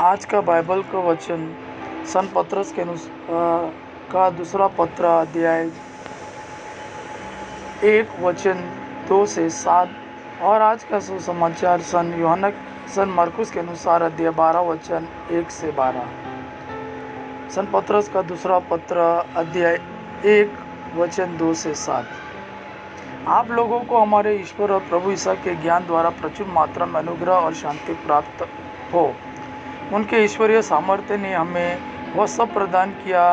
आज का बाइबल का वचन सन पतरस के का दूसरा पत्र अध्याय 1 वचन 2 से 7 और आज का सुसमाचार सन मरकुस के अनुसार अध्याय 12 वचन 1 से 12। सन पतरस का दूसरा पत्र अध्याय 1 वचन 2 से 7। आप लोगों को हमारे ईश्वर और प्रभु ईसा के ज्ञान द्वारा प्रचुर मात्रा में अनुग्रह और शांति प्राप्त हो। उनके ईश्वरीय सामर्थ्य ने हमें वह सब प्रदान किया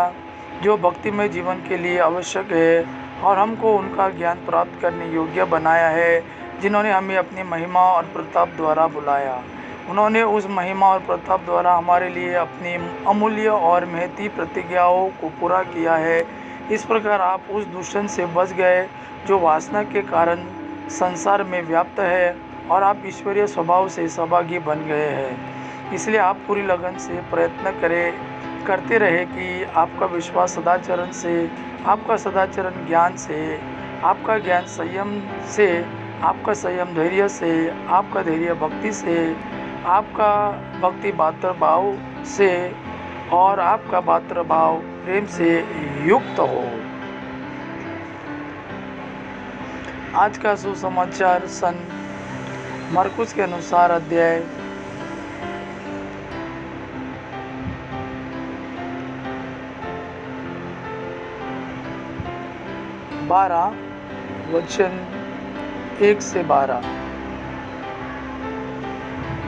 जो भक्तिमय जीवन के लिए आवश्यक है और हमको उनका ज्ञान प्राप्त करने योग्य बनाया है, जिन्होंने हमें अपनी महिमा और प्रताप द्वारा बुलाया। उन्होंने उस महिमा और प्रताप द्वारा हमारे लिए अपनी अमूल्य और महती प्रतिज्ञाओं को पूरा किया है। इस प्रकार आप उस दूषण से बच गए जो वासना के कारण संसार में व्याप्त है और आप ईश्वरीय स्वभाव से सहभागी बन गए हैं। इसलिए आप पूरी लगन से प्रयत्न करते रहे कि आपका विश्वास सदाचरण से, आपका सदाचरण ज्ञान से, आपका ज्ञान संयम से, आपका संयम धैर्य से, आपका धैर्य भक्ति से, आपका भक्ति भातृभाव से और आपका भातृभाव प्रेम से युक्त हो। आज का सुसमाचार सन मरकुस के अनुसार अध्याय 12 वचन 1 से 12।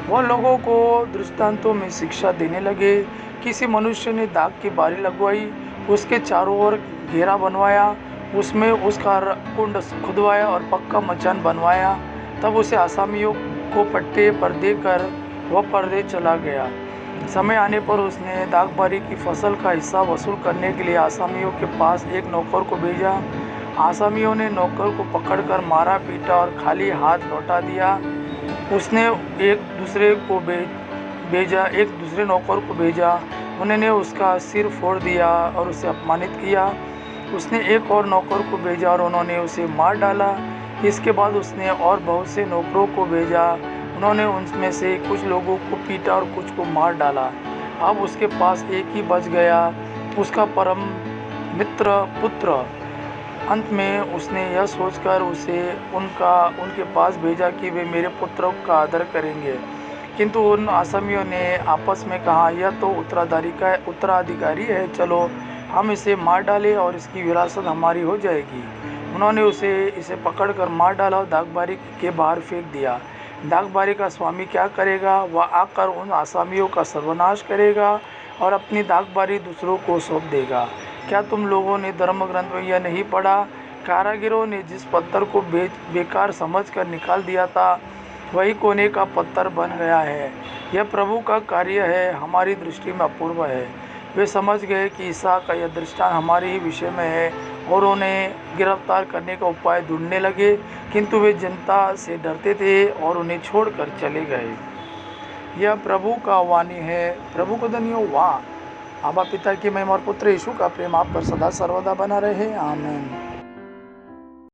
वह लोगों को दृष्टांतों में शिक्षा देने लगे। किसी मनुष्य ने दाग की बारी लगवाई, उसके चारों ओर घेरा बनवाया, उसमें उसका कुंड खुदवाया और पक्का मचान बनवाया। तब उसे आसामियों को पट्टे पर देकर वह परदे चला गया। समय आने पर उसने दागबारी की फसल का हिस्सा वसूल करने के लिए आसामियों के पास एक नौकर को भेजा। आसामियों ने नौकर को पकड़कर मारा, पीटा और खाली हाथ लौटा दिया। उसने एक दूसरे नौकर को भेजा। उन्होंने उसका सिर फोड़ दिया और उसे अपमानित किया। उसने एक और नौकर को भेजा और उन्होंने उसे मार डाला। इसके बाद उसने और बहुत से नौकरों को भेजा। उन्होंने उनमें से कुछ लोगों को पीटा और कुछ को मार डाला। अब उसके पास एक ही बच गया, उसका परम मित्र पुत्र। अंत में उसने यह सोचकर उसे उनके पास भेजा कि वे मेरे पुत्र का आदर करेंगे। किंतु उन आसामियों ने आपस में कहा, यह तो उत्तराधिकारी है, चलो हम इसे मार डालें और इसकी विरासत हमारी हो जाएगी। उन्होंने इसे पकड़कर मार डाला और दागबारी के बाहर फेंक दिया। दागबारी का स्वामी क्या करेगा? वह आकर उन आसामियों का सर्वनाश करेगा और अपनी दागबारी दूसरों को सौंप देगा। क्या तुम लोगों ने धर्म ग्रंथ में यह नहीं पढ़ा? कारीगरों ने जिस पत्थर को बेकार समझकर निकाल दिया था, वही कोने का पत्थर बन गया है। यह प्रभु का कार्य है, हमारी दृष्टि में अपूर्व है। वे समझ गए कि ईसा का यह दृष्टांत हमारे ही विषय में है और उन्हें गिरफ्तार करने का उपाय ढूंढने लगे, किंतु वे जनता से डरते थे और उन्हें छोड़कर चले गए। यह प्रभु का वाणी है। प्रभु को धन्य हो। आबा पिता की महिमा और पुत्र यीशु का प्रेम आप पर सदा सर्वदा बना रहे। आमीन।